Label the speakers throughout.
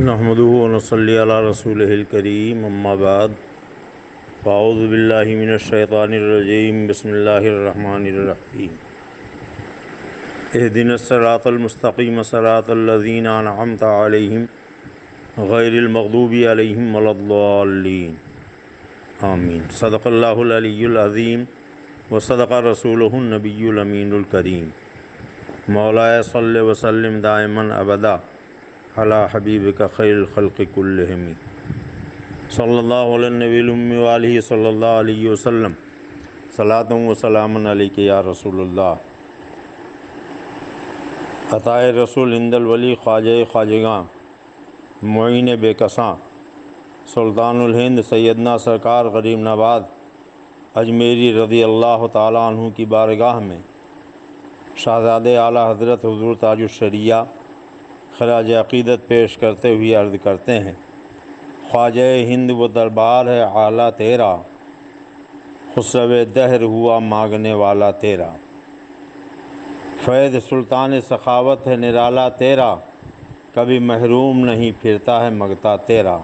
Speaker 1: نحمده ونصلي على رسوله الكريم اما بعد فاعوذ باللہ من الشیطان الرجیم بسم اللہ الرحمن الرحیم اهدنا الصراط المستقیم صراط الذین انعمت علیہم غیر المغضوب علیہم ولا الضالین آمین۔ صدق اللہ العلی العظیم وصدق رسولہ النبی الامین الکریم۔ مولاي صل وسلم دائما ابدا علی حبیبک خیر الخلق کلہم صلی اللہ علیہ النبی الأمی وآلہ صلی اللہ علیہ وسلم صلاۃ و سلام علیک یا رسول اللہ۔ عطائے رسول ہند الولی خواجہ خواجگاں معین بے کساں سلطان الہند سیدنا سرکار غریب نواز اجمیری رضی اللہ تعالیٰ عنہ کی بارگاہ میں شہزادے اعلیٰ حضرت حضور تاج الشریعہ خراج عقیدت پیش کرتے ہوئے عرض کرتے ہیں، خواجہ ہند وہ دربار ہے اعلیٰ تیرا، خسرو دہر ہوا مانگنے والا تیرا، فیض سلطان سخاوت ہے نرالا تیرا، کبھی محروم نہیں پھرتا ہے مگتا تیرا۔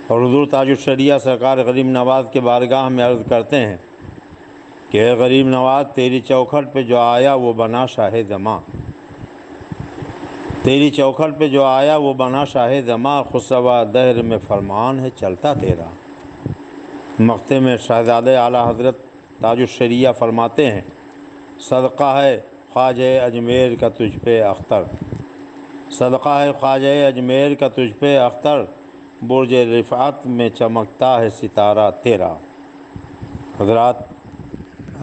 Speaker 1: اور حضور تاج الشریعہ سرکار غریب نواز کے بارگاہ میں عرض کرتے ہیں کہ اے غریب نواز، تیری چوکھٹ پہ جو آیا وہ بنا شاہ زماں، تیری چوکھٹ پہ جو آیا وہ بنا شاہ زماں، خسرو دہر میں فرمان ہے چلتا تیرا۔ مقطع میں شہزادے اعلیٰ حضرت تاج الشریعہ فرماتے ہیں، صدقہ ہے خواجہ اجمیر کا تجھ پہ اختر، صدقہ ہے خواجہ اجمیر کا تجھ پہ اختر، برج رفعت میں چمکتا ہے ستارہ تیرا۔ حضرات،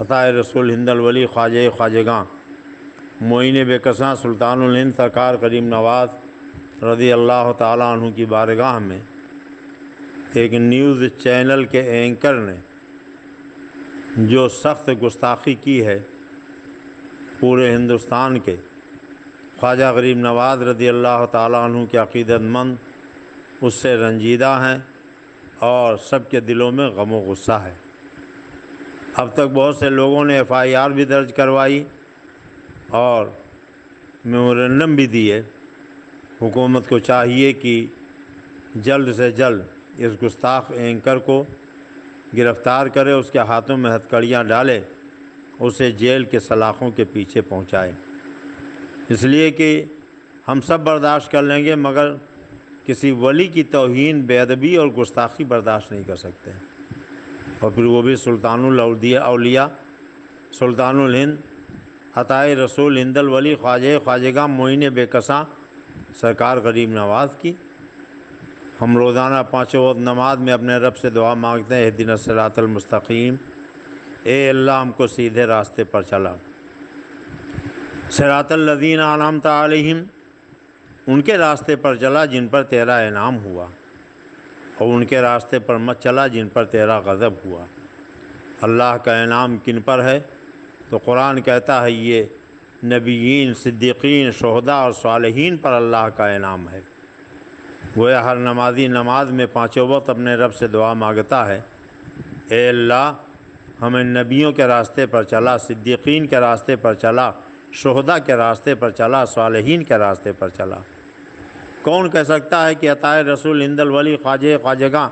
Speaker 1: عطائے رسول ہند الولی خواجہ خواجگاں معین بے کساں سلطان الہند سرکار غریب نواز رضی اللہ تعالیٰ عنہ کی بارگاہ میں ایک نیوز چینل کے اینکر نے جو سخت گستاخی کی ہے پورے ہندوستان کے، خواجہ غریب نواز رضی اللہ تعالیٰ عنہ کے عقیدت مند اس سے رنجیدہ ہیں اور سب کے دلوں میں غم و غصہ ہے۔ اب تک بہت سے لوگوں نے FIR بھی درج کروائی اور میمورنڈم بھی دیے۔ حکومت کو چاہیے کہ جلد سے جلد اس گستاخ اینکر کو گرفتار کرے، اس کے ہاتھوں میں ہتھکڑیاں ڈالے، اسے جیل کے سلاخوں کے پیچھے پہنچائے، اس لیے کہ ہم سب برداشت کر لیں گے مگر کسی ولی کی توہین، بے ادبی اور گستاخی برداشت نہیں کر سکتے، اور پھر وہ بھی سلطان الاولیاء سلطان الہند عطائے رسول ہند الولی خواجہ خواجگاں معین بے کساں سرکار غریب نواز کی۔ ہم روزانہ پانچوں وقت نماز میں اپنے رب سے دعا مانگتے ہیں، اہدنا الصراط المستقیم، اے اللہ ہم کو سیدھے راستے پر چلا، صراط الذین انعمت علیہم، ان کے راستے پر چلا جن پر تیرا انعام ہوا، اور ان کے راستے پر مت چلا جن پر تیرا غضب ہوا۔ اللہ کا انعام کن پر ہے؟ تو قرآن کہتا ہے یہ نبیین، صدیقین، شہداء اور صالحین پر اللہ کا انعام ہے۔ گویا ہر نمازی نماز میں پانچوں وقت اپنے رب سے دعا مانگتا ہے، اے اللہ ہمیں نبیوں کے راستے پر چلا، صدیقین کے راستے پر چلا، شہداء کے راستے پر چلا، صالحین کے راستے پر چلا۔ کون کہہ سکتا ہے کہ عطائے رسول ہند الولی خواجہ خواجگاں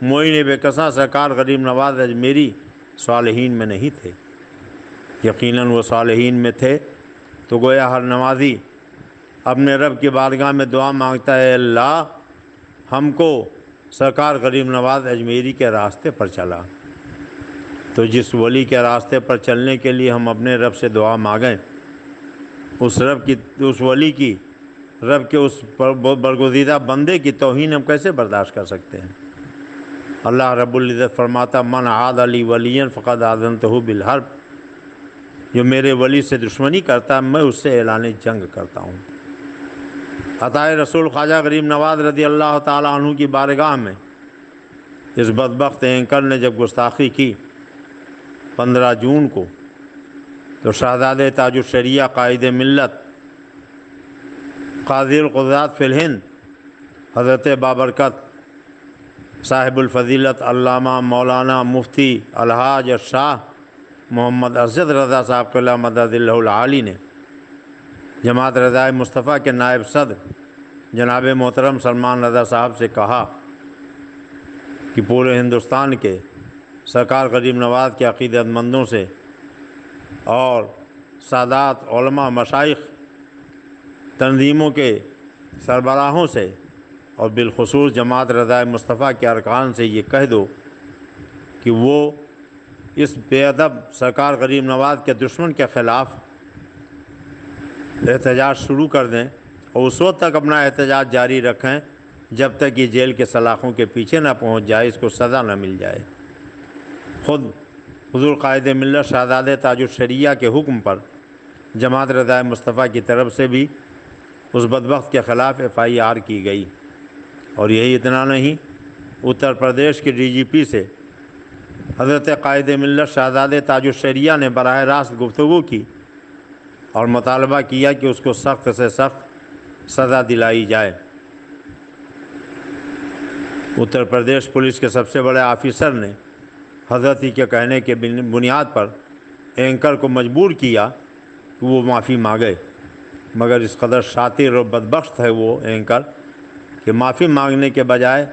Speaker 1: معین بے کساں سرکار غریب نواز اجمیری صالحین میں نہیں تھے؟ یقیناً وہ صالحین میں تھے۔ تو گویا ہر نمازی اپنے رب کی بارگاہ میں دعا مانگتا ہے، اللہ ہم کو سرکار غریب نواز اجمیری کے راستے پر چلا۔ تو جس ولی کے راستے پر چلنے کے لیے ہم اپنے رب سے دعا مانگیں، اس ولی کی، رب کے اس برگزیدہ بندے کی توہین ہم کیسے برداشت کر سکتے ہیں؟ اللہ رب العزت فرماتا، من عاد لی ولیا فقد آذنتہ بالحرب، جو میرے ولی سے دشمنی کرتا ہے میں اس سے اعلان جنگ کرتا ہوں۔ عطائے رسول خواجہ غریب نواز رضی اللہ تعالیٰ عنہ کی بارگاہ میں اس بدبخت اینکر نے جب گستاخی کی 15 جون کو، تو شہزادے تاج الشریعہ قائد ملت قاضی القضات فی الہند حضرت بابرکت صاحب الفضیلت علامہ مولانا مفتی الحاج شاہ محمد ارشد رضا صاحب قلعہ مدد اللہ العالی نے جماعت رضائے مصطفیٰ کے نائب صدر جناب محترم سلمان رضا صاحب سے کہا کہ پورے ہندوستان کے سرکار غریب نواز کے عقیدت مندوں سے اور سادات علماء مشائخ تنظیموں کے سربراہوں سے اور بالخصوص جماعت رضائے مصطفیٰ کے ارکان سے یہ کہہ دو کہ وہ اس بے ادب سرکار غریب نواز کے دشمن کے خلاف احتجاج شروع کر دیں اور اس وقت تک اپنا احتجاج جاری رکھیں جب تک یہ جیل کے سلاخوں کے پیچھے نہ پہنچ جائے، اس کو سزا نہ مل جائے۔ خود حضور قائد ملت شہزادہ تاج الشریعہ کے حکم پر جماعت رضائے مصطفیٰ کی طرف سے بھی اس بدبخت کے خلاف FIR کی گئی، اور یہی اتنا نہیں، اتر پردیش کے DGP سے حضرت قائد ملت شہزادہ تاج الشریعہ نے براہ راست گفتگو کی اور مطالبہ کیا کہ اس کو سخت سے سخت سزا دلائی جائے۔ اتر پردیش پولیس کے سب سے بڑے آفیسر نے حضرت ہی کے کہنے کے بنیاد پر اینکر کو مجبور کیا کہ وہ معافی مانگے، مگر اس قدر شاطر اور بدبخت ہے وہ اینکر کہ معافی مانگنے کے بجائے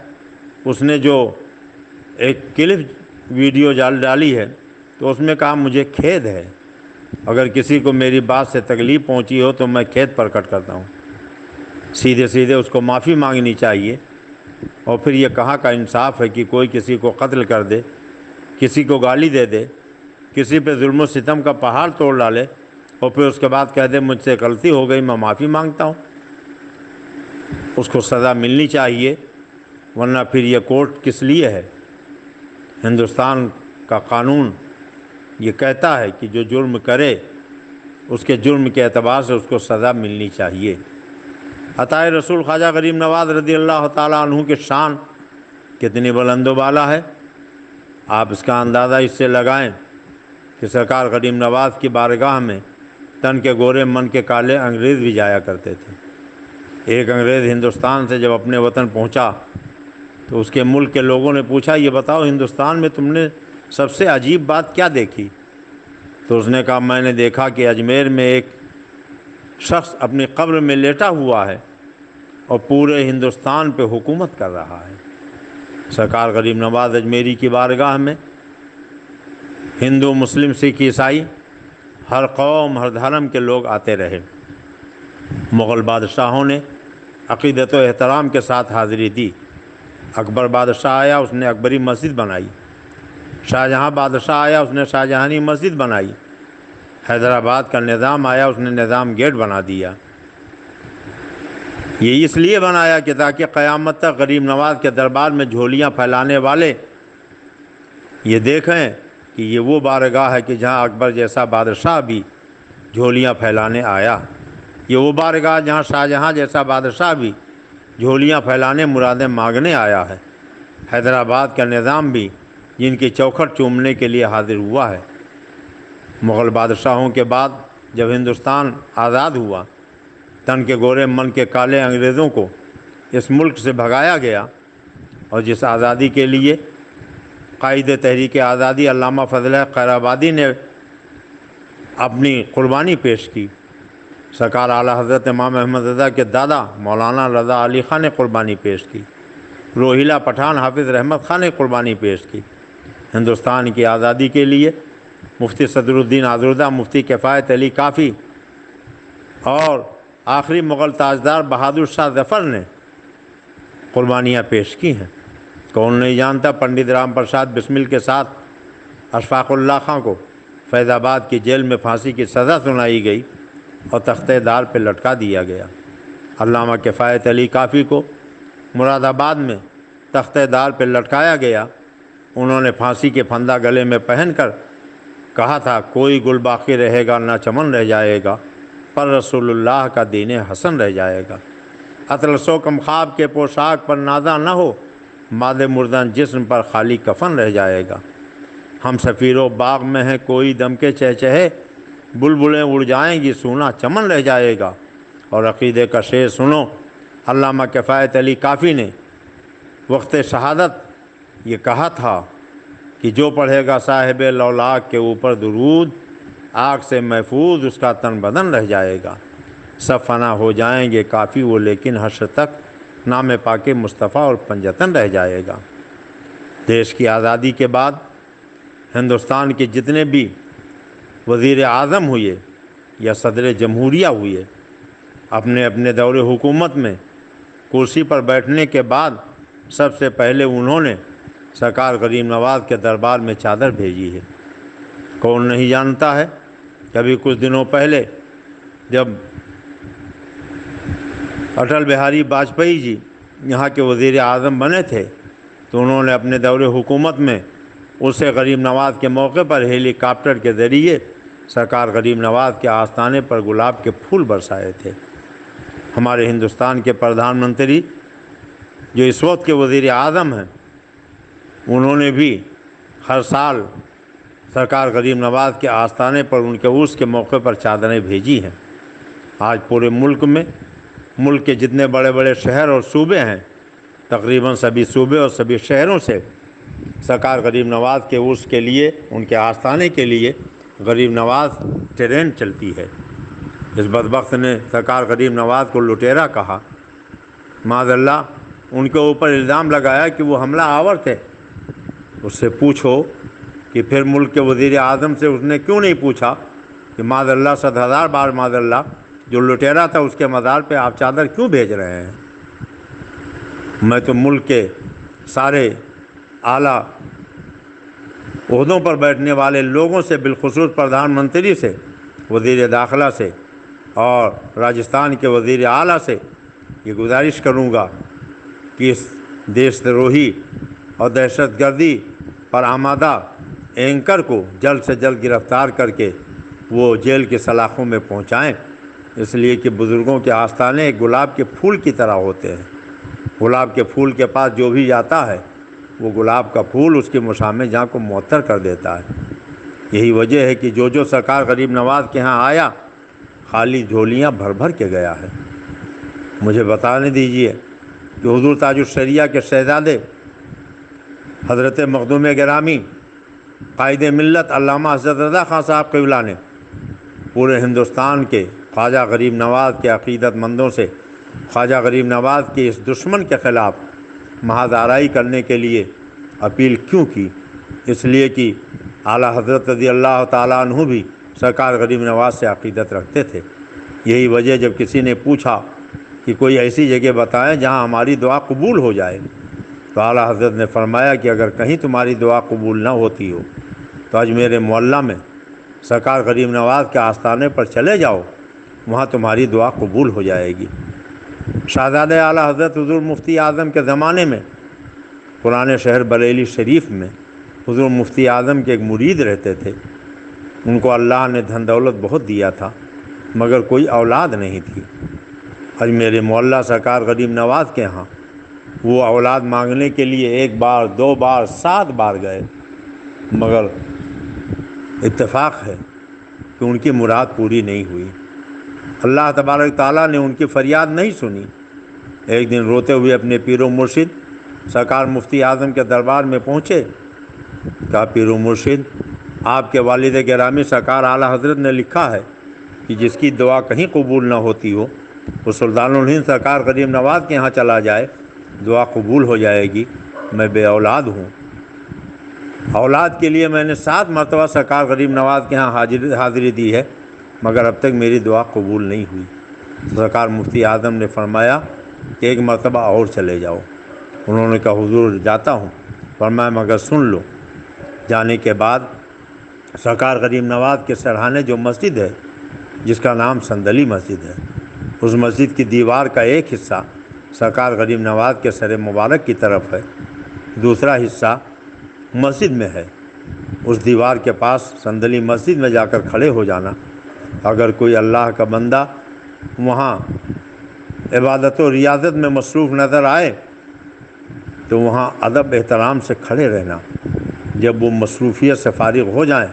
Speaker 1: اس نے جو ایک کلپ ویڈیو ڈالی ہے تو اس میں کہا مجھے کھید ہے، اگر کسی کو میری بات سے تکلیف پہنچی ہو تو میں کھید پرکٹ کرتا ہوں۔ سیدھے سیدھے اس کو معافی مانگنی چاہیے، اور پھر یہ کہاں کا انصاف ہے کہ کوئی کسی کو قتل کر دے، کسی کو گالی دے دے، کسی پہ ظلم و ستم کا پہاڑ توڑ ڈالے اور پھر اس کے بعد کہہ دے مجھ سے غلطی ہو گئی میں معافی مانگتا ہوں۔ اس کو سزا ملنی چاہیے، ورنہ پھر یہ کورٹ کس لیے ہے؟ ہندوستان کا قانون یہ کہتا ہے کہ جو جرم کرے اس کے جرم کے اعتبار سے اس کو سزا ملنی چاہیے۔ عطائے رسول خواجہ غریب نواز رضی اللہ تعالیٰ عنہ کی شان کتنی بلند و بالا ہے، آپ اس کا اندازہ اس سے لگائیں کہ سرکار غریب نواز کی بارگاہ میں تن کے گورے من کے کالے انگریز بھی جایا کرتے تھے۔ ایک انگریز ہندوستان سے جب اپنے وطن پہنچا تو اس کے ملک کے لوگوں نے پوچھا یہ بتاؤ ہندوستان میں تم نے سب سے عجیب بات کیا دیکھی؟ تو اس نے کہا میں نے دیکھا کہ اجمیر میں ایک شخص اپنی قبر میں لیٹا ہوا ہے اور پورے ہندوستان پہ حکومت کر رہا ہے۔ سرکار غریب نواز اجمیری کی بارگاہ میں ہندو، مسلم، سکھ، عیسائی، ہر قوم ہر دھرم کے لوگ آتے رہے۔ مغل بادشاہوں نے عقیدت و احترام کے ساتھ حاضری دی۔ اکبر بادشاہ آیا، اس نے اکبری مسجد بنائی۔ شاہجہاں بادشاہ آیا، اس نے شاہجہانی مسجد بنائی۔ حیدرآباد کا نظام آیا، اس نے نظام گیٹ بنا دیا۔ یہ اس لیے بنایا کہ تاکہ قیامت تک غریب نواز کے دربار میں جھولیاں پھیلانے والے یہ دیکھیں کہ یہ وہ بارگاہ ہے کہ جہاں اکبر جیسا بادشاہ بھی جھولیاں پھیلانے آیا، یہ وہ بارگاہ جہاں شاہجہاں جیسا بادشاہ بھی جھولیاں پھیلانے مرادیں مانگنے آیا ہے۔ حیدرآباد کا نظام بھی جن کی چوکھٹ چومنے کے لیے حاضر ہوا ہے۔ مغل بادشاہوں کے بعد جب ہندوستان آزاد ہوا، تن کے گورے من کے کالے انگریزوں کو اس ملک سے بھگایا گیا، اور جس آزادی کے لیے قائد تحریک آزادی علامہ فضل خیر آبادی نے اپنی قربانی پیش کی، سرکار اعلیٰ حضرت امام احمد رضا کے دادا مولانا رضا علی خان نے قربانی پیش کی، روہیلا پٹھان حافظ رحمت خان نے قربانی پیش کی۔ ہندوستان کی آزادی کے لیے مفتی صدر الدین آزردہ، مفتی کفایت علی کافی اور آخری مغل تاجدار بہادر شاہ ظفر نے قربانیاں پیش کی ہیں۔ کون نہیں جانتا پنڈت رام پرساد بسمل کے ساتھ اشفاق اللہ خان کو فیض آباد کی جیل میں پھانسی کی سزا سنائی گئی اور تختہ دار پہ لٹکا دیا گیا۔ علامہ کفایت علی کافی کو مراد آباد میں تختہ دار پہ لٹکایا گیا۔ انہوں نے پھانسی کے پھندا گلے میں پہن کر کہا تھا کوئی گل باقی رہے گا نہ چمن رہ جائے گا، پر رسول اللہ کا دین حسن رہ جائے گا۔ اطلس و کم خواب کے پوشاک پر نازا نہ ہو، ماد مردن جسم پر خالی کفن رہ جائے گا۔ ہم سفیرو باغ میں ہیں کوئی دم کے چہچہے، بلبلیں اڑ جائیں گی سونا چمن رہ جائے گا۔ اور عقیدے کا شعر سنو، علامہ کفایت علی کافی نے وقت شہادت یہ کہا تھا کہ جو پڑھے گا صاحب لولاک کے اوپر درود، آگ سے محفوظ اس کا تن بدن رہ جائے گا۔ سب فنا ہو جائیں گے کافی وہ، لیکن حشر تک نام پاک مصطفیٰ اور پنجتن رہ جائے گا۔ دیش کی آزادی کے بعد ہندوستان کے جتنے بھی وزیر اعظم ہوئے یا صدر جمہوریہ ہوئے، اپنے اپنے دور حکومت میں کرسی پر بیٹھنے کے بعد سب سے پہلے انہوں نے سرکار غریب نواز کے دربار میں چادر بھیجی ہے۔ کون نہیں جانتا ہے کہ ابھی کچھ دنوں پہلے جب اٹل بہاری واجپئی جی یہاں کے وزیر اعظم بنے تھے تو انہوں نے اپنے دور حکومت میں اسے غریب نواز کے موقع پر ہیلی کاپٹر کے ذریعے سرکار غریب نواز کے آستانے پر گلاب کے پھول برسائے تھے۔ ہمارے ہندوستان کے پردھان منتری جو اس وقت کے وزیر اعظم ہیں، انہوں نے بھی ہر سال سرکار غریب نواز کے آستانے پر ان کے عرس کے موقع پر چادریں بھیجی ہیں۔ آج پورے ملک کے جتنے بڑے بڑے شہر اور صوبے ہیں، تقریباً سبھی صوبے اور سبھی شہروں سے سرکار غریب نواز کے عرس کے لیے، ان کے آستانے کے لیے غریب نواز ٹرین چلتی ہے۔ اس بدبخت نے سرکار غریب نواز کو لٹیرا کہا، معاذ اللہ ان کے اوپر الزام لگایا کہ وہ حملہ آور تھے۔ اس سے پوچھو کہ پھر ملک کے وزیر اعظم سے اس نے کیوں نہیں پوچھا کہ معاذ اللہ 100,000 بار معاذ اللہ جو لٹیرا تھا اس کے مزار پہ آپ چادر کیوں بھیج رہے ہیں؟ میں تو ملک کے سارے اعلیٰ عہدوں پر بیٹھنے والے لوگوں سے، بالخصوص پردھان منتری سے، وزیر داخلہ سے اور راجستھان کے وزیر اعلیٰ سے یہ گزارش کروں گا کہ اس دیش دروہی اور دہشت گردی پر آمادہ اینکر کو جلد سے جلد گرفتار کر کے وہ جیل کے سلاخوں میں پہنچائیں، اس لیے کہ بزرگوں کے آستانے ایک گلاب کے پھول کی طرح ہوتے ہیں۔ گلاب کے پھول کے پاس جو بھی جاتا ہے وہ گلاب کا پھول اس کی مشامہ جہاں کو معطر کر دیتا ہے۔ یہی وجہ ہے کہ جو سرکار غریب نواز کے ہاں آیا خالی جھولیاں بھر بھر کے گیا ہے۔ مجھے بتانے دیجئے کہ حضور تاج الشریعہ کے شہزادے حضرت مخدوم گرامی قائد ملت علامہ حضرت رضا خان صاحب قبلہ نے پورے ہندوستان کے خواجہ غریب نواز کے عقیدت مندوں سے خواجہ غریب نواز کے اس دشمن کے خلاف محاذ آرائی کرنے کے لیے اپیل کیوں کی؟ اس لیے کہ اعلیٰ حضرت رضی اللہ تعالیٰ عنہ بھی سرکار غریب نواز سے عقیدت رکھتے تھے۔ یہی وجہ جب کسی نے پوچھا کہ کوئی ایسی جگہ بتائیں جہاں ہماری دعا قبول ہو جائے تو اعلیٰ حضرت نے فرمایا کہ اگر کہیں تمہاری دعا قبول نہ ہوتی ہو تو آج میرے محلہ میں سرکار غریب نواز کے آستانے پر چلے جاؤ، وہاں تمہاری دعا قبول ہو جائے گی۔ شہزادہ اعلیٰ حضرت حضور مفتی اعظم کے زمانے میں پرانے شہر بریلی شریف میں حضور مفتی اعظم کے ایک مرید رہتے تھے۔ ان کو اللہ نے دھن دولت بہت دیا تھا مگر کوئی اولاد نہیں تھی۔ آج میرے محلہ سرکار غریب نواز کے ہاں وہ اولاد مانگنے کے لیے 1 بار 2 بار 7 بار گئے مگر اتفاق ہے کہ ان کی مراد پوری نہیں ہوئی۔ اللہ تبارک تعالیٰ نے ان کی فریاد نہیں سنی۔ ایک دن روتے ہوئے اپنے پیر و مرشد سرکار مفتی اعظم کے دربار میں پہنچے۔ کہا پیر و مرشد، آپ کے والد گرامی سرکار اعلیٰ حضرت نے لکھا ہے کہ جس کی دعا کہیں قبول نہ ہوتی ہو وہ سلطان الہند سرکار غریب نواز کے ہاں چلا جائے، دعا قبول ہو جائے گی۔ میں بے اولاد ہوں، اولاد کے لیے میں نے 7 مرتبہ سرکار غریب نواز کے ہاں حاضری دی ہے مگر اب تک میری دعا قبول نہیں ہوئی۔ سرکار مفتی اعظم نے فرمایا کہ 1 مرتبہ اور چلے جاؤ۔ انہوں نے کہا حضور جاتا ہوں۔ فرمایا مگر سن لو۔ جانے کے بعد سرکار غریب نواز کے سرہانے جو مسجد ہے جس کا نام سندلی مسجد ہے، اس مسجد کی دیوار کا ایک حصہ سرکار غریب نواز کے سر مبارک کی طرف ہے، دوسرا حصہ مسجد میں ہے۔ اس دیوار کے پاس سندلی مسجد میں جا کر کھڑے ہو جانا۔ اگر کوئی اللہ کا بندہ وہاں عبادت و ریاضت میں مصروف نظر آئے تو وہاں ادب احترام سے کھڑے رہنا۔ جب وہ مصروفیت سے فارغ ہو جائیں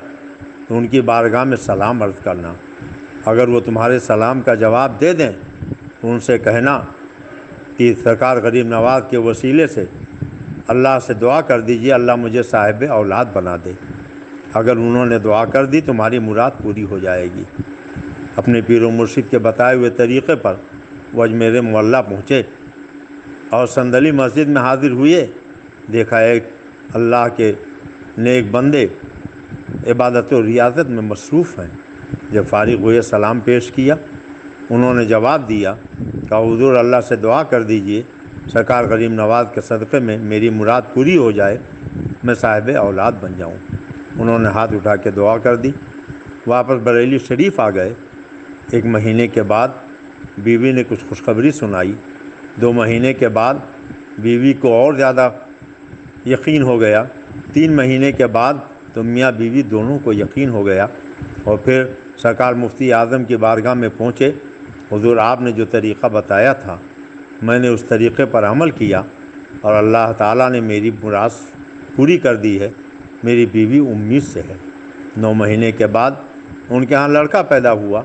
Speaker 1: تو ان کی بارگاہ میں سلام عرض کرنا۔ اگر وہ تمہارے سلام کا جواب دے دیں تو ان سے کہنا کہ سرکار غریب نواز کے وسیلے سے اللہ سے دعا کر دیجئے اللہ مجھے صاحب اولاد بنا دے۔ اگر انہوں نے دعا کر دی تمہاری مراد پوری ہو جائے گی۔ اپنے پیر و مرشد کے بتائے ہوئے طریقے پر وہ اجمیر معلیٰ پہنچے اور صندلی مسجد میں حاضر ہوئے۔ دیکھا ایک اللہ کے نیک بندے عبادت و ریاضت میں مصروف ہیں۔ جب فارغ ہوئے سلام پیش کیا، انہوں نے جواب دیا کہ حضور اللہ سے دعا کر دیجئے سرکار غریب نواز کے صدقے میں میری مراد پوری ہو جائے، میں صاحب اولاد بن جاؤں۔ انہوں نے ہاتھ اٹھا کے دعا کر دی، واپس بریلی شریف آ گئے۔ 1 مہینے کے بعد بیوی نے کچھ خوشخبری سنائی۔ 2 مہینے کے بعد بیوی کو اور زیادہ یقین ہو گیا۔ 3 مہینے کے بعد تو میاں بیوی دونوں کو یقین ہو گیا، اور پھر سرکار مفتی اعظم کی بارگاہ میں پہنچے۔ حضور آپ نے جو طریقہ بتایا تھا میں نے اس طریقے پر عمل کیا اور اللہ تعالیٰ نے میری مراد پوری کر دی ہے، میری بیوی امید سے ہے۔ 9 مہینے کے بعد ان کے ہاں لڑکا پیدا ہوا۔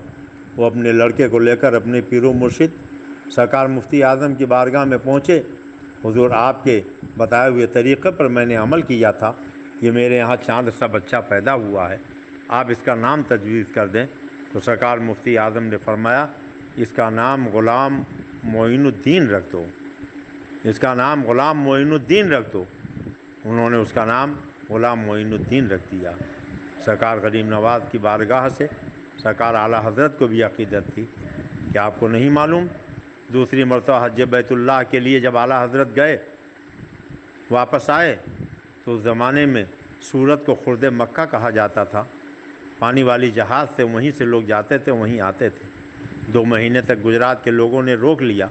Speaker 1: وہ اپنے لڑکے کو لے کر اپنے پیر و مرشد سرکار مفتی اعظم کی بارگاہ میں پہنچے۔ حضور آپ کے بتائے ہوئے طریقے پر میں نے عمل کیا تھا، یہ میرے یہاں چاند سا بچہ پیدا ہوا ہے، آپ اس کا نام تجویز کر دیں۔ تو سرکار مفتی اعظم نے فرمایا اس کا نام غلام معین الدین رکھ دو، اس کا نام غلام معین الدین رکھ دو۔ انہوں نے اس کا نام غلام معین الدین رکھ دیا۔ سرکار غریب نواز کی بارگاہ سے سرکار اعلیٰ حضرت کو بھی عقیدت تھی کہ آپ کو نہیں معلوم، دوسری مرتبہ حج بیت اللہ کے لیے جب اعلیٰ حضرت گئے واپس آئے تو اس زمانے میں سورت کو خرد مکہ کہا جاتا تھا، پانی والی جہاز سے وہیں سے لوگ جاتے تھے وہیں آتے تھے۔ 2 مہینے تک گجرات کے لوگوں نے روک لیا۔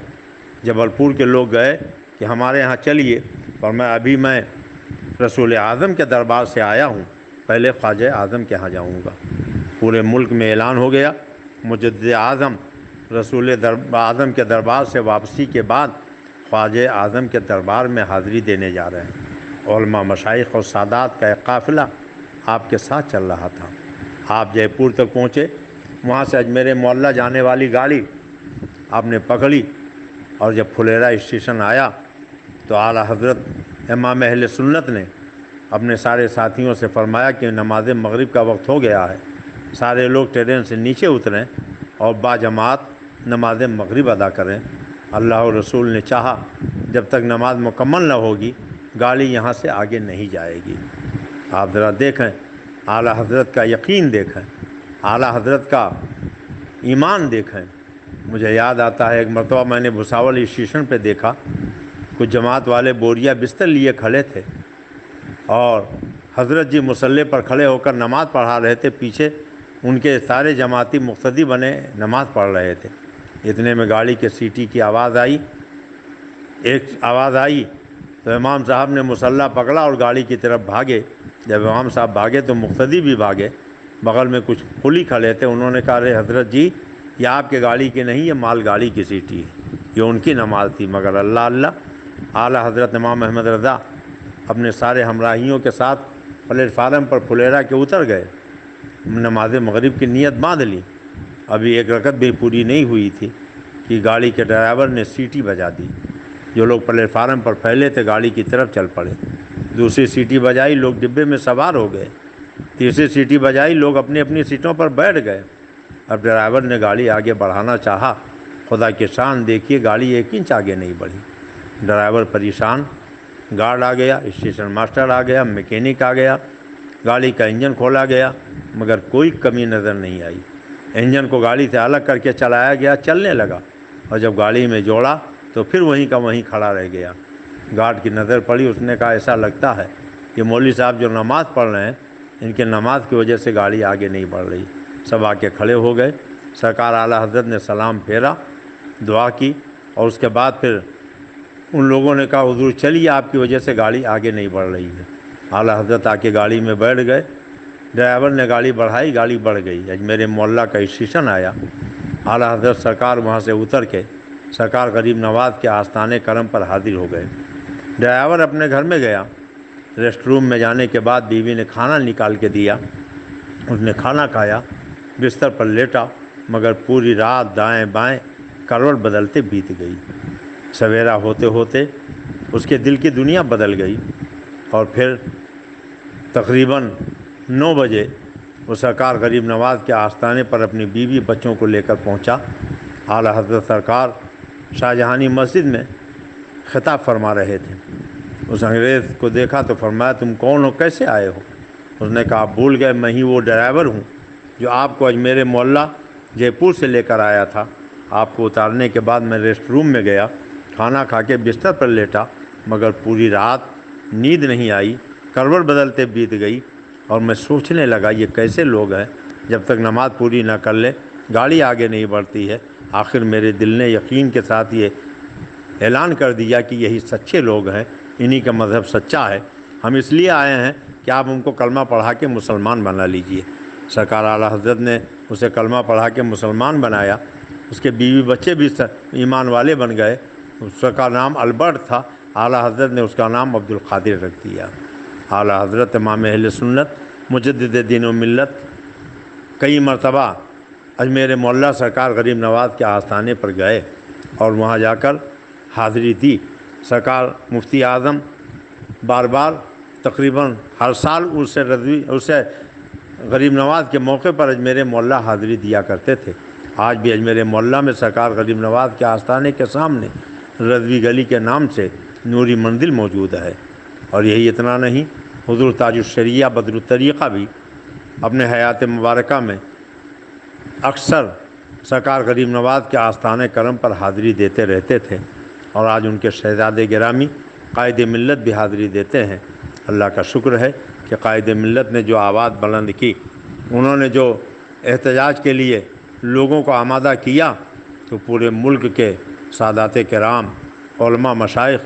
Speaker 1: جبل پور کے لوگ گئے کہ ہمارے یہاں چلیے، اور میں رسول اعظم کے دربار سے آیا ہوں، پہلے خواجہ اعظم کے یہاں جاؤں گا۔ پورے ملک میں اعلان ہو گیا مجدد اعظم رسول اعظم کے دربار سے واپسی کے بعد خواجہ اعظم کے دربار میں حاضری دینے جا رہے ہیں۔ علماء، مشائخ اور سادات کا ایک قافلہ آپ کے ساتھ چل رہا تھا۔ آپ جے پور تک پہنچے، وہاں سے اجمیر معلیٰ جانے والی گاڑی آپ نے پکڑی، اور جب پھلیرا اسٹیشن آیا تو اعلیٰ حضرت امام اہل سنت نے اپنے سارے ساتھیوں سے فرمایا کہ نماز مغرب کا وقت ہو گیا ہے، سارے لوگ ٹرین سے نیچے اتریں اور باجماعت نماز مغرب ادا کریں۔ اللہ و رسول نے چاہا جب تک نماز مکمل نہ ہوگی گاڑی یہاں سے آگے نہیں جائے گی۔ آپ ذرا دیکھیں اعلیٰ حضرت کا یقین دیکھیں، اعلیٰ حضرت کا ایمان دیکھیں۔ مجھے یاد آتا ہے ایک مرتبہ میں نے بھساول اسٹیشن پہ دیکھا کچھ جماعت والے بوریا بستر لیے کھڑے تھے، اور حضرت جی مصلی پر کھڑے ہو کر نماز پڑھا رہے تھے، پیچھے ان کے سارے جماعتی مقتدی بنے نماز پڑھ رہے تھے۔ اتنے میں گاڑی کے سیٹی کی آواز آئی، ایک آواز آئی تو امام صاحب نے مصلی پکڑا اور گاڑی کی طرف بھاگے۔ جب امام صاحب بھاگے تو مقتدی بھی بھاگے۔ بغل میں کچھ قلی کھڑے تھے، انہوں نے کہا ارے حضرت جی یہ آپ کے گاڑی کی نہیں، یہ مال گاڑی کی سیٹی ہے، یہ ان کی نماز تھی۔ مگر اللہ اعلیٰ حضرت امام احمد رضا اپنے سارے ہمراہیوں کے ساتھ پلیٹ فارم پر پھلیرا کے اتر گئے، نماز مغرب کی نیت باندھ لی۔ ابھی 1 رکعت بھی پوری نہیں ہوئی تھی کہ گاڑی کے ڈرائیور نے سیٹی بجا دی۔ جو لوگ پلیٹ فارم پر پھیلے تھے گاڑی کی طرف چل پڑے۔ دوسری سیٹی بجائی، لوگ ڈبے میں سوار ہو گئے۔ تیسری سیٹی بجائی، لوگ اپنی اپنی سیٹوں پر بیٹھ گئے۔ اب ڈرائیور نے گاڑی آگے بڑھانا چاہا، خدا کی شان دیکھیے گاڑی 1 انچ آگے نہیں بڑھی۔ ڈرائیور پریشان، گارڈ آ گیا، اسٹیشن ماسٹر آ گیا، میکینک آ گیا، گاڑی کا انجن کھولا گیا، مگر کوئی کمی نظر نہیں آئی۔ انجن کو گاڑی سے الگ کر کے چلایا گیا، چلنے لگا، اور جب گاڑی میں جوڑا تو پھر وہیں کا وہیں کھڑا رہ گیا۔ گارڈ کی نظر پڑی، اس نے کہا ایسا لگتا ہے کہ مولوی صاحب جو نماز پڑھ رہے ہیں ان کے نماز کی وجہ سے گاڑی آگے نہیں بڑھ رہی۔ سب آ کے کھڑے ہو گئے۔ سرکار اعلیٰ حضرت نے سلام پھیرا، دعا کی، اور اس کے بعد پھر ان لوگوں نے کہا حضور چلیے آپ کی وجہ سے گاڑی آگے نہیں بڑھ رہی ہے۔ اعلیٰ حضرت آ کے گاڑی میں بیٹھ گئے، ڈرائیور نے گاڑی بڑھائی، گاڑی بڑھ گئی۔ اجمیر معلیٰ کا اسٹیشن آیا، اعلیٰ حضرت سرکار وہاں سے اتر کے سرکار غریب نواز کے آستان کرم پر حاضر ہو گئے۔ ڈرائیور اپنے گھر میں گیا، ریسٹ روم میں جانے کے بعد بیوی نے کھانا نکال کے دیا، اس نے کھانا کھایا، بستر پر لیٹا، مگر پوری رات دائیں بائیں کروٹ بدلتے بیت گئی۔ سویرا ہوتے ہوتے اس کے دل کی دنیا بدل گئی، اور پھر تقریباً 9 بجے وہ سرکار غریب نواز کے آستانے پر اپنی بیوی بچوں کو لے کر پہنچا۔ اعلیٰ حضرت سرکار شاہجہانی مسجد میں خطاب فرما رہے تھے۔ اس انگریز کو دیکھا تو فرمایا تم کون ہو، کیسے آئے ہو؟ اس نے کہا بھول گئے میں ہی وہ ڈرائیور ہوں جو آپ کو اجمیر معلیٰ جے پور سے لے کر آیا تھا۔ آپ کو اتارنے کے بعد میں ریسٹ روم میں گیا، کھانا کھا کے بستر پر لیٹا، مگر پوری رات نیند نہیں آئی، کروٹ بدلتے بیت گئی اور میں سوچنے لگا یہ کیسے لوگ ہیں جب تک نماز پوری نہ کر لے گاڑی آگے نہیں بڑھتی ہے۔ آخر میرے دل نے یقین کے ساتھ یہ اعلان کر دیا کہ یہی سچے لوگ ہیں، انہی کا مذہب سچا ہے، ہم اس لیے آئے ہیں کہ آپ ان کو کلمہ پڑھا کے مسلمان بنا لیجئے۔ سرکار اعلیٰ حضرت نے اسے کلمہ پڑھا کے مسلمان بنایا، اس کے بیوی بچے بھی ایمان والے بن گئے۔ اس کا نام البرٹ تھا، اعلیٰ حضرت نے اس کا نام عبد القادر رکھ دیا۔ اعلیٰ حضرت امام اہل سنت مجدد دین و ملت کئی مرتبہ اجمیر معلیٰ سرکار غریب نواز کے آستانے پر گئے اور وہاں جا کر حاضری دی۔ سرکار مفتی اعظم بار بار تقریباً ہر سال اسے غریب نواز کے موقع پر اجمیر معلیٰ حاضری دیا کرتے تھے۔ آج بھی اجمیر معلیٰ میں سرکار غریب نواز کے آستانے کے سامنے رضوی گلی کے نام سے نوری منزل موجود ہے۔ اور یہی اتنا نہیں، حضور تاج الشریعہ بدر الطریقہ بھی اپنے حیات مبارکہ میں اکثر سرکار غریب نواز کے آستانِ کرم پر حاضری دیتے رہتے تھے، اور آج ان کے شہزادے گرامی قائد ملت بھی حاضری دیتے ہیں۔ اللہ کا شکر ہے کہ قائد ملت نے جو آواز بلند کی، انہوں نے جو احتجاج کے لیے لوگوں کو آمادہ کیا، تو پورے ملک کے سادات کرام، علماء، مشائخ،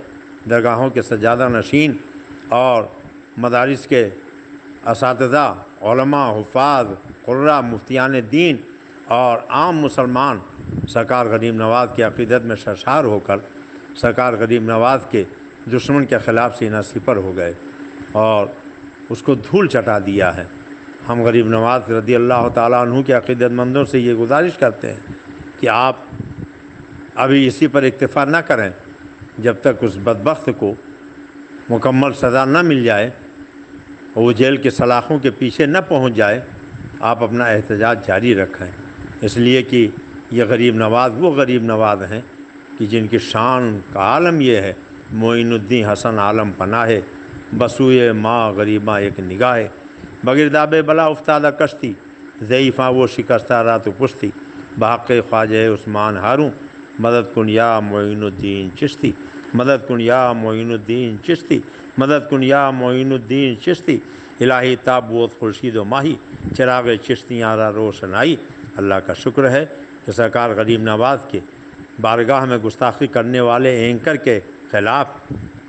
Speaker 1: درگاہوں کے سجادہ نشین اور مدارس کے اساتذہ، علماء، حفاظ، قراء، مفتیان دین اور عام مسلمان سرکار غریب نواز کی عقیدت میں سرشار ہو کر سرکار غریب نواز کے دشمن کے خلاف سینہ سپر ہو گئے اور اس کو دھول چٹا دیا ہے۔ ہم غریب نواز رضی اللہ تعالیٰ عنہ کے عقیدت مندوں سے یہ گزارش کرتے ہیں کہ آپ ابھی اسی پر اکتفا نہ کریں، جب تک اس بدبخت کو مکمل سزا نہ مل جائے، وہ جیل کے سلاخوں کے پیچھے نہ پہنچ جائے، آپ اپنا احتجاج جاری رکھیں، اس لیے کہ یہ غریب نواز وہ غریب نواز ہیں کہ جن کی شان کا عالم یہ ہے، معین الدین حسن عالم پناہ بسوئے ماں غریباں ایک نگاہ، بگرداب بلا افتادہ کشتی، ضعیفاں وہ شکستہ رات و پشتی، بحق خواجہ عثمان ہاروں، مدد کن یا معین الدین چشتی، مدد کن یا معین الدین چشتی، مدد کن یا معین الدین چشتی، الہی تابوت خورشید و ماہی، چراغ چشتیاں را روشنائی۔ اللہ کا شکر ہے کہ سرکار غریب نواز کے بارگاہ میں گستاخی کرنے والے اینکر کے خلاف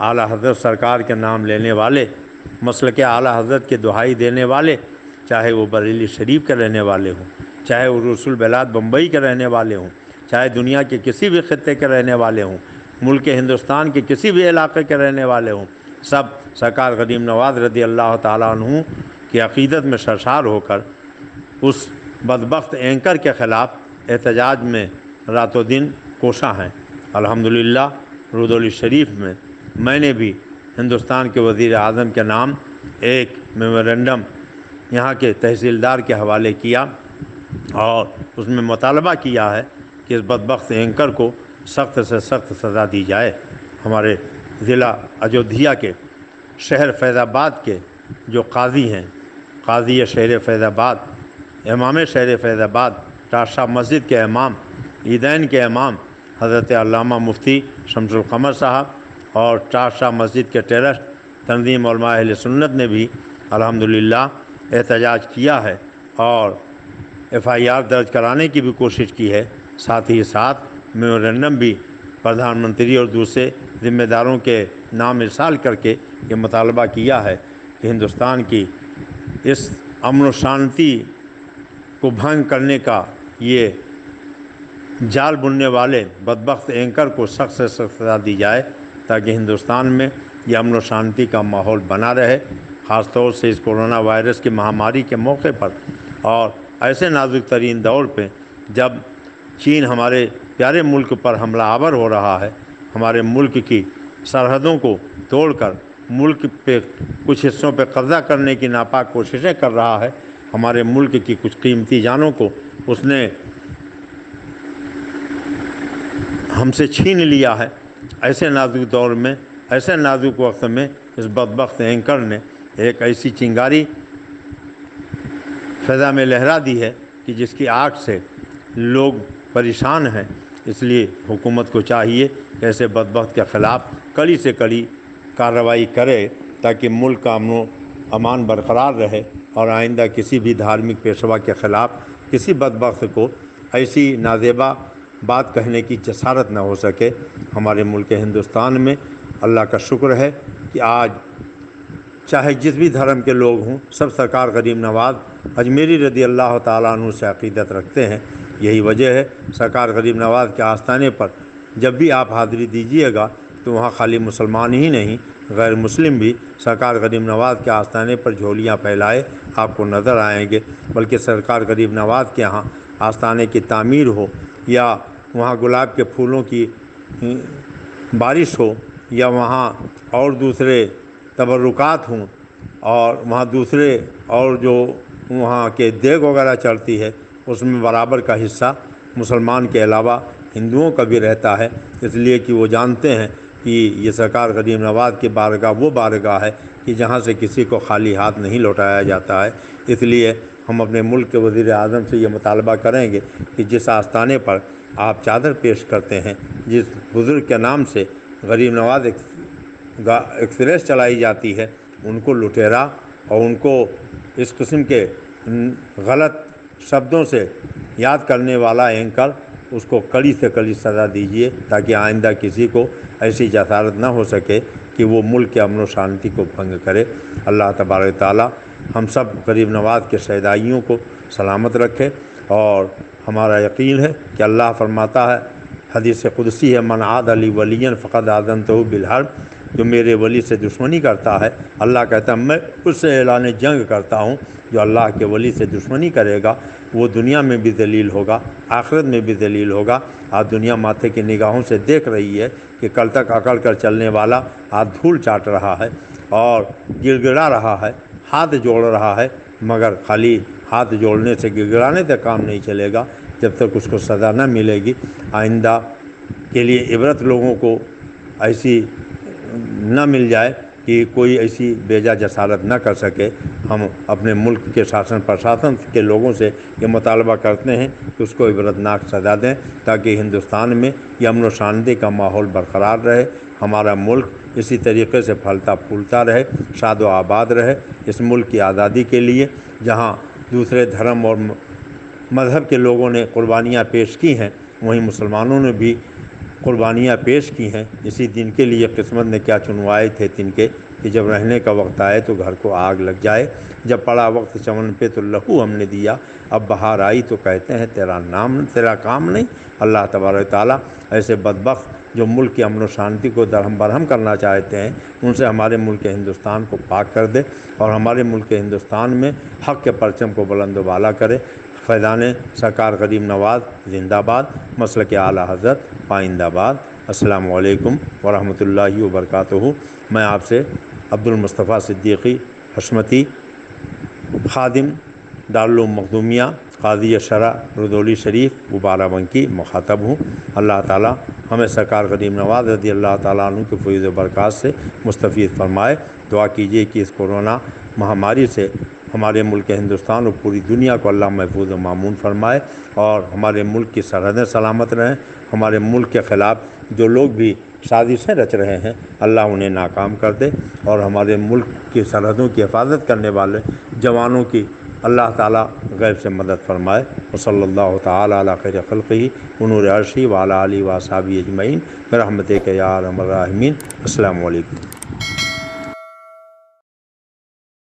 Speaker 1: اعلیٰ حضرت سرکار کے نام لینے والے، مسلک اعلیٰ حضرت کے دہائی دینے والے، چاہے وہ بریلی شریف کے رہنے والے ہوں، چاہے وہ رسول بلاد بمبئی کے رہنے والے ہوں، چاہے دنیا کے کسی بھی خطے کے رہنے والے ہوں، ملک ہندوستان کے کسی بھی علاقے کے رہنے والے ہوں، سب سرکار غریب نواز رضی اللہ تعالیٰ عنہ کی عقیدت میں سرشار ہو کر اس بدبخت اینکر کے خلاف احتجاج میں رات و دن کوشاں ہیں۔ الحمدللہ رودولی شریف میں نے بھی ہندوستان کے وزیر اعظم کے نام ایک میمورنڈم یہاں کے تحصیلدار کے حوالے کیا اور اس میں مطالبہ کیا ہے کہ اس بدبخت اینکر کو سخت سے سخت سزا دی جائے۔ ہمارے ضلع اجودھیا کے شہر فیض آباد کے جو قاضی ہیں، قاضی شہر فیض آباد، امام شہر فیض آباد، ٹاشا مسجد کے امام، عیدین کے امام حضرت علامہ مفتی شمس القمر صاحب اور ٹاشا مسجد کے ٹرسٹ تنظیم علماء اہل سنت نے بھی الحمدللہ احتجاج کیا ہے اور FIR درج کرانے کی بھی کوشش کی ہے۔ ساتھ ہی ساتھ میمورنڈم بھی پردھان منتری اور دوسرے ذمہ داروں کے نام ارسال کر کے یہ مطالبہ کیا ہے کہ ہندوستان کی اس امن و شانتی کو بھنگ کرنے کا یہ جال بننے والے بدبخت اینکر کو سخت سے سخت سزا دی جائے تاکہ ہندوستان میں یہ امن و شانتی کا ماحول بنا رہے، خاص طور سے اس کورونا وائرس کی مہاماری کے موقع پر اور ایسے نازک ترین دور پہ جب چین ہمارے پیارے ملک پر حملہ آور ہو رہا ہے، ہمارے ملک کی سرحدوں کو توڑ کر ملک پہ کچھ حصوں پہ قبضہ کرنے کی ناپاک کوششیں کر رہا ہے۔ ہمارے ملک کی کچھ قیمتی جانوں کو اس نے ہم سے چھین لیا ہے۔ ایسے نازک دور میں، ایسے نازک وقت میں اس بدبخت اینکر نے ایک ایسی چنگاری فضا میں لہرا دی ہے کہ جس کی آگ سے لوگ پریشان ہیں۔ اس لیے حکومت کو چاہیے کہ ایسے بدبخت کے خلاف کڑی سے کڑی کارروائی کرے تاکہ ملک کا امن و امان برقرار رہے، اور آئندہ کسی بھی دھارمک پیشوا کے خلاف کسی بدبخت کو ایسی نازیبا بات کہنے کی جسارت نہ ہو سکے۔ ہمارے ملک ہندوستان میں اللہ کا شکر ہے کہ آج چاہے جس بھی دھرم کے لوگ ہوں، سب سرکار غریب نواز اجمیری رضی اللہ تعالیٰ عنہ سے عقیدت رکھتے ہیں۔ یہی وجہ ہے سرکار غریب نواز کے آستانے پر جب بھی آپ حاضری دیجیے گا تو وہاں خالی مسلمان ہی نہیں، غیر مسلم بھی سرکار غریب نواز کے آستانے پر جھولیاں پھیلائے آپ کو نظر آئیں گے۔ بلکہ سرکار غریب نواز کے یہاں آستانے کی تعمیر ہو، یا وہاں گلاب کے پھولوں کی بارش ہو، یا وہاں اور دوسرے تبرکات ہوں، اور وہاں دوسرے اور جو وہاں کے دیگ وغیرہ چڑھتی ہے، اس میں برابر کا حصہ مسلمان کے علاوہ ہندوؤں کا بھی رہتا ہے، اس لیے کہ وہ جانتے ہیں کہ یہ سرکار غریب نواز کی بارگاہ وہ بارگاہ ہے کہ جہاں سے کسی کو خالی ہاتھ نہیں لوٹایا جاتا ہے۔ اس لیے ہم اپنے ملک کے وزیر اعظم سے یہ مطالبہ کریں گے کہ جس آستانے پر آپ چادر پیش کرتے ہیں، جس بزرگ کے نام سے غریب نواز ایکسپریس چلائی جاتی ہے، ان کو لٹیرا اور ان کو اس قسم کے غلط شبدوں سے یاد کرنے والا اینکر، اس کو کڑی سے کڑی سزا دیجیے تاکہ آئندہ کسی کو ایسی جسارت نہ ہو سکے کہ وہ ملک کے امن و شانتی کو بھنگ کرے۔ اللہ تبارک تعالیٰ ہم سب غریب نواز کے شہدائیوں کو سلامت رکھے، اور ہمارا یقین ہے کہ اللہ فرماتا ہے، حدیث قدسی ہے، من عاد علی ولی فقد آذنتہ بالحرب، جو میرے ولی سے دشمنی کرتا ہے، اللہ کہتا ہے میں اس سے اعلان جنگ کرتا ہوں۔ جو اللہ کے ولی سے دشمنی کرے گا وہ دنیا میں بھی ذلیل ہوگا، آخرت میں بھی ذلیل ہوگا۔ آج دنیا ماتھے کی نگاہوں سے دیکھ رہی ہے کہ کل تک اکڑ کر چلنے والا آج دھول چاٹ رہا ہے اور گڑ گڑا رہا ہے، ہاتھ جوڑ رہا ہے، مگر خالی ہاتھ جوڑنے سے گڑگڑانے تک کام نہیں چلے گا جب تک اس کو سزا نہ ملے گی۔ آئندہ کے لیے عبرت لوگوں کو ایسی نہ مل جائے کہ کوئی ایسی بیجا جسارت نہ کر سکے۔ ہم اپنے ملک کے شاسن پرشاسن کے لوگوں سے یہ مطالبہ کرتے ہیں کہ اس کو عبرتناک سزا دیں تاکہ ہندوستان میں یہ امن و شانتی کا ماحول برقرار رہے، ہمارا ملک اسی طریقے سے پھلتا پھولتا رہے، شاد و آباد رہے۔ اس ملک کی آزادی کے لیے جہاں دوسرے دھرم اور مذہب کے لوگوں نے قربانیاں پیش کی ہیں، وہیں مسلمانوں نے بھی قربانیاں پیش کی ہیں۔ اسی دن کے لیے قسمت نے کیا چنوائے تھے تنکے کہ جب رہنے کا وقت آئے تو گھر کو آگ لگ جائے، جب پڑا وقت چمن پہ تو لہو ہم نے دیا، اب بہار آئی تو کہتے ہیں تیرا کام نہیں۔ اللہ تبارک تعالیٰ ایسے بدبخت جو ملک کی امن و شانتی کو درہم برہم کرنا چاہتے ہیں، ان سے ہمارے ملک ہندوستان کو پاک کر دے، اور ہمارے ملک ہندوستان میں حق کے پرچم کو بلند و بالا کرے۔ فیضان سرکار غریب نواز زندہ باد، مسلک اعلیٰ حضرت پائندہ باد۔ السلام علیکم ورحمۃ اللہ وبرکاتہ۔ میں آپ سے عبدالمصطفیٰ صدیقی حشمتی، خادم دارالعلوم مخدومیہ، قاضی شرع رودولی شریف و بارہ بنکی مخاطب ہوں۔ اللہ تعالیٰ ہمیں سرکار غریب نواز رضی اللہ تعالیٰ عنہ کے فیض و برکات سے مستفید فرمائے۔ دعا کیجیے کہ اس کورونا مہاماری سے ہمارے ملک ہندوستان اور پوری دنیا کو اللہ محفوظ و مامون فرمائے، اور ہمارے ملک کی سرحدیں سلامت رہیں۔ ہمارے ملک کے خلاف جو لوگ بھی سازشیں رچ رہے ہیں، اللہ انہیں ناکام کر دے، اور ہمارے ملک کی سرحدوں کی حفاظت کرنے والے جوانوں کی اللہ تعالیٰ غیب سے مدد فرمائے۔ وصلی اللہ تعالیٰ علی خیر خلقہ ونور عرشہ وعلی آلہ واصحابہ اجمعین برحمتک یا ارحم الراحمین۔ السلام علیکم۔